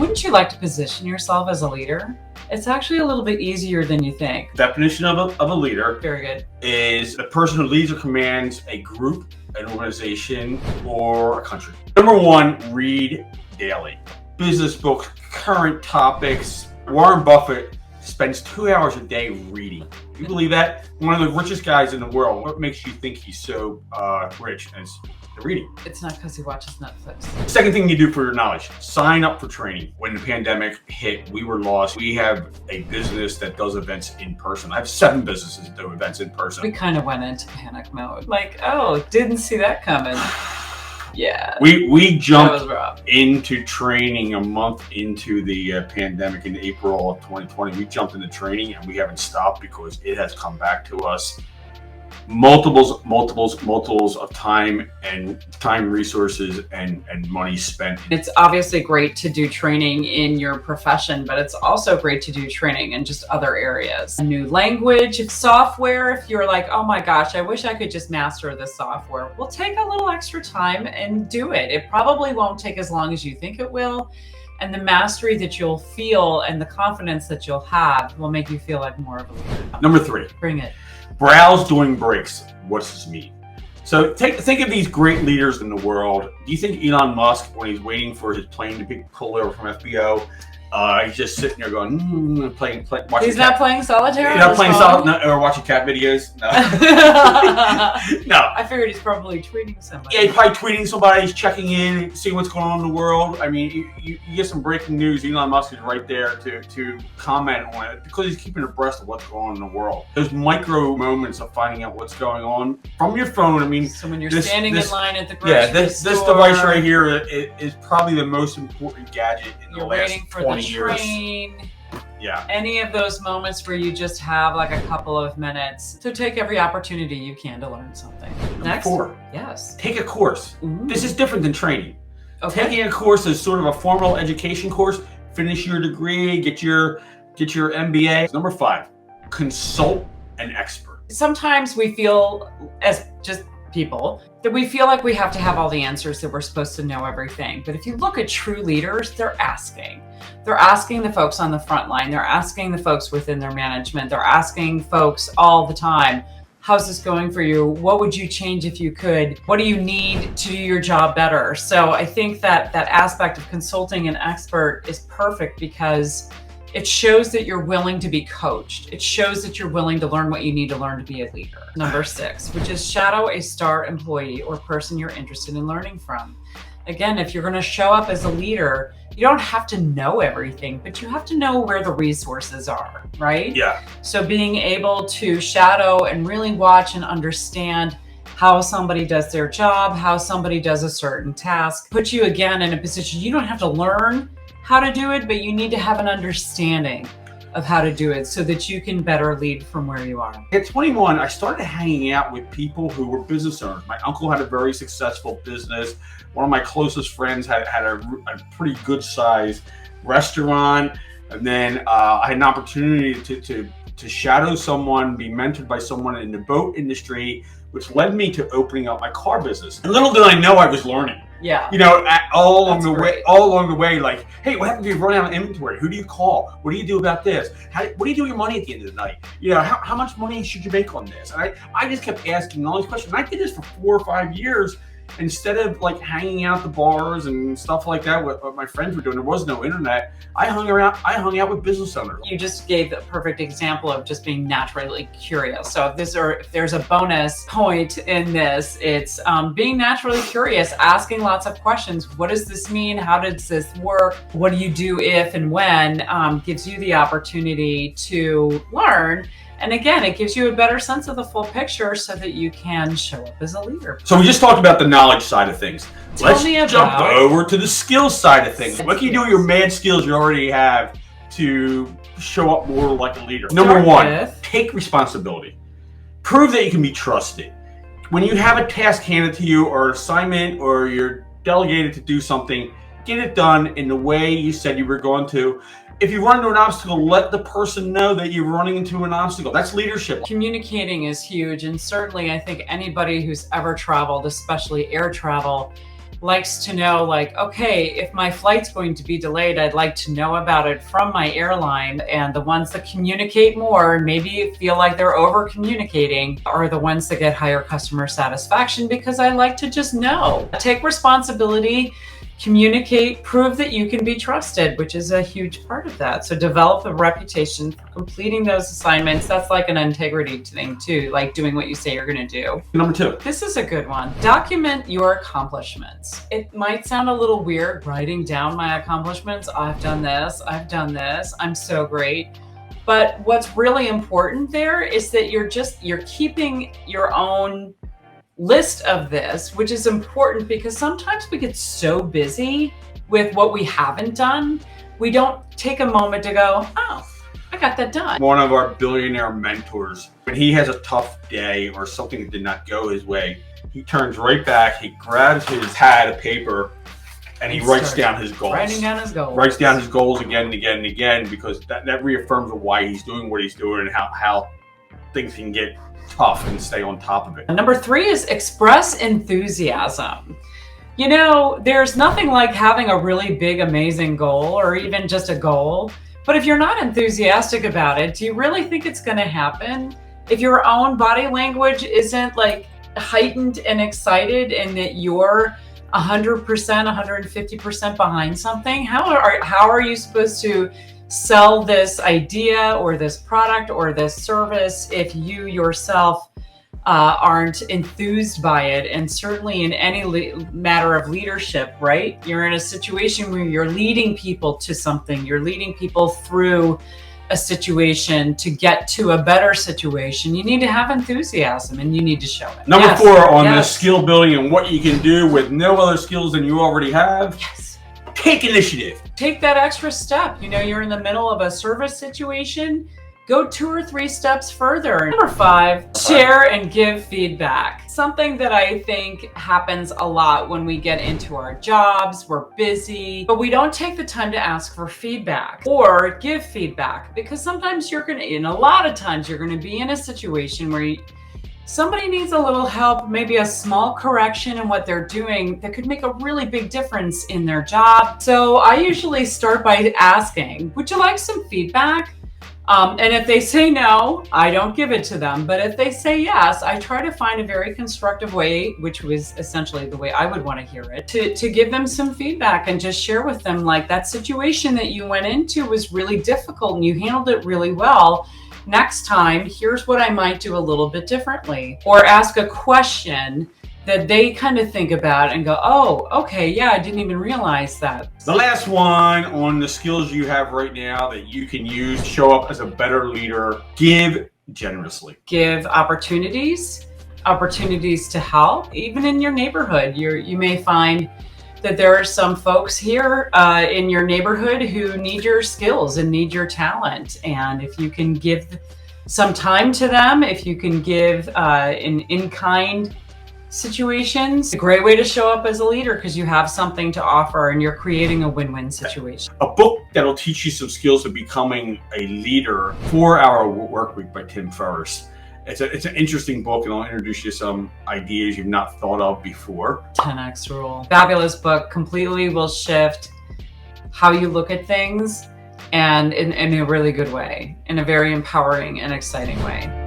Wouldn't you like to position yourself as a leader? It's actually a little bit easier than you think. Definition of a leader Very good. is the person who leads or commands a group, an organization, or a country. Number one, read daily. Business books, current topics. Warren Buffett spends 2 hours a day reading. You believe that? One of the richest guys in the world. What makes you think he's so rich? And it's the reading. It's not because he watches Netflix. Second thing you do for your knowledge, sign up for training. When the pandemic hit, we were lost. We have a business that does events in person. I have 7 businesses that do events in person. We kind of went into panic mode. Like, oh, didn't see that coming. Yeah. We jumped that was rough. into training a month into the pandemic in April of 2020. We jumped into training and we haven't stopped because it has come back to us. Multiples of time, resources, and money spent. It's obviously great to do training in your profession, but it's also great to do training in just other areas. A new language, software, if you're like, oh my gosh, I wish I could just master this software. Well, take a little extra time and do it. It probably won't take as long as you think it will. And the mastery that you'll feel and the confidence that you'll have will make you feel like more of a leader. Number 3. Bring it. Browse during breaks. What does this mean? So think of these great leaders in the world. Do you think Elon Musk, when he's waiting for his plane to be pulled over from FBO, he's just sitting there going, playing watching? He's not playing solitaire. He's not playing solitaire or watching cat videos. No. No. I figured he's probably tweeting somebody. Yeah, he's probably tweeting somebody. He's checking in, seeing what's going on in the world. I mean, you get some breaking news. Elon Musk is right there to comment on it because he's keeping abreast of what's going on in the world. Those micro moments of finding out what's going on from your phone. I mean, so when you're standing in line at the grocery store, this device right here is probably the most important gadget in the last 20 years. Train, yeah. Any of those moments where you just have like a couple of minutes. So take every opportunity you can to learn something. Next. 4. Yes. Take a course. Ooh. This is different than training. Okay. Taking a course is sort of a formal education course. Finish your degree, get your MBA. Number 5, consult an expert. Sometimes we feel as just people that we feel like we have to have all the answers, that we're supposed to know everything. But if you look at true leaders, they're asking the folks on the front line. They're asking the folks within their management. They're asking folks all the time, how's this going for you? What would you change if you could? What do you need to do your job better? So I think that aspect of consulting an expert is perfect because it shows that you're willing to be coached. It shows that you're willing to learn what you need to learn to be a leader. Number 6, which is shadow a star employee or person you're interested in learning from. Again, if you're going to show up as a leader, you don't have to know everything, but you have to know where the resources are, right? Yeah. So being able to shadow and really watch and understand how somebody does their job, how somebody does a certain task, puts you again in a position you don't have to learn how to do it, but you need to have an understanding of how to do it so that you can better lead from where you are. At 21, I started hanging out with people who were business owners. My uncle had a very successful business. One of my closest friends had a pretty good sized restaurant. And then I had an opportunity to shadow someone, be mentored by someone in the boat industry, which led me to opening up my car business. And little did I know I was learning. Yeah. You know, all along the way, like, hey, what happens if you run out of inventory? Who do you call? What do you do about this? What do you do with your money at the end of the night? You know, how much money should you make on this? And I just kept asking all these questions. And I did this for 4 or 5 years. Instead of like hanging out the bars and stuff like that, what my friends were doing, there was no internet. I hung out with business owners. You just gave a perfect example of just being naturally curious. So if there's a bonus point in this, it's being naturally curious, asking lots of questions. What does this mean? How does this work? What do you do if and when? Gives you the opportunity to learn. And again, it gives you a better sense of the full picture so that you can show up as a leader. So we just talked about the knowledge side of things. Let's jump over to the skills side of things. What can you do with your mad skills you already have to show up more like a leader? Number 1, take responsibility. Prove that you can be trusted. When you have a task handed to you or assignment or you're delegated to do something, get it done in the way you said you were going to. If you run into an obstacle, let the person know that you're running into an obstacle. That's leadership. Communicating is huge. And certainly I think anybody who's ever traveled, especially air travel, likes to know, like, okay, if my flight's going to be delayed, I'd like to know about it from my airline. And the ones that communicate more and maybe feel like they're over communicating are the ones that get higher customer satisfaction, because I like to just know. Take responsibility, communicate, prove that you can be trusted, which is a huge part of that. So develop a reputation for completing those assignments. That's like an integrity thing too, like doing what you say you're going to do. Number 2. This is a good one. Document your accomplishments. It might sound a little weird writing down my accomplishments. I've done this, I'm so great. But what's really important there is that you're keeping your own list of this, which is important because sometimes we get so busy with what we haven't done, we don't take a moment to go, oh, I got that done. One of our billionaire mentors, when he has a tough day or something that did not go his way, he turns right back, he grabs his pad of paper, and he writes down his goals. Writing down his goals. Writes down his goals again and again and again, because that reaffirms why he's doing what he's doing and how things can get tough and stay on top of it. Number 3 is express enthusiasm. You know, there's nothing like having a really big, amazing goal or even just a goal. But if you're not enthusiastic about it, do you really think it's going to happen? If your own body language isn't like heightened and excited and that you're 100%, 150% behind something, how are you supposed to sell this idea or this product or this service if you yourself aren't enthused by it? And certainly in any matter of leadership, right? You're in a situation where you're leading people to something, you're leading people through a situation to get to a better situation. You need to have enthusiasm and you need to show it. Number 4 on the skill building and what you can do with no other skills than you already have. Yes. Take initiative. Take that extra step. You know, you're in the middle of a service situation. Go 2 or 3 steps further. Number 5, share and give feedback. Something that I think happens a lot when we get into our jobs, we're busy, but we don't take the time to ask for feedback or give feedback, because sometimes and a lot of times you're going to be in a situation where somebody needs a little help, maybe a small correction in what they're doing that could make a really big difference in their job. So I usually start by asking, would you like some feedback? And if they say no, I don't give it to them. But if they say yes, I try to find a very constructive way, which was essentially the way I would want to hear it, to give them some feedback and just share with them, like, that situation that you went into was really difficult and you handled it really well. Next time, here's what I might do a little bit differently. Or ask a question that they kind of think about and go, oh, okay, yeah, I didn't even realize that. The last one on the skills you have right now that you can use to show up as a better leader: give generously. Give opportunities to help. Even in your neighborhood, you may find that there are some folks here in your neighborhood who need your skills and need your talent. And if you can give some time to them, if you can give in-kind situations, a great way to show up as a leader, because you have something to offer and you're creating a win-win situation. A book that'll teach you some skills of becoming a leader, 4-Hour Workweek by Tim Ferriss. It's an interesting book, and I'll introduce you to some ideas you've not thought of before. 10X Rule. Fabulous book. Completely will shift how you look at things, and in a really good way, in a very empowering and exciting way.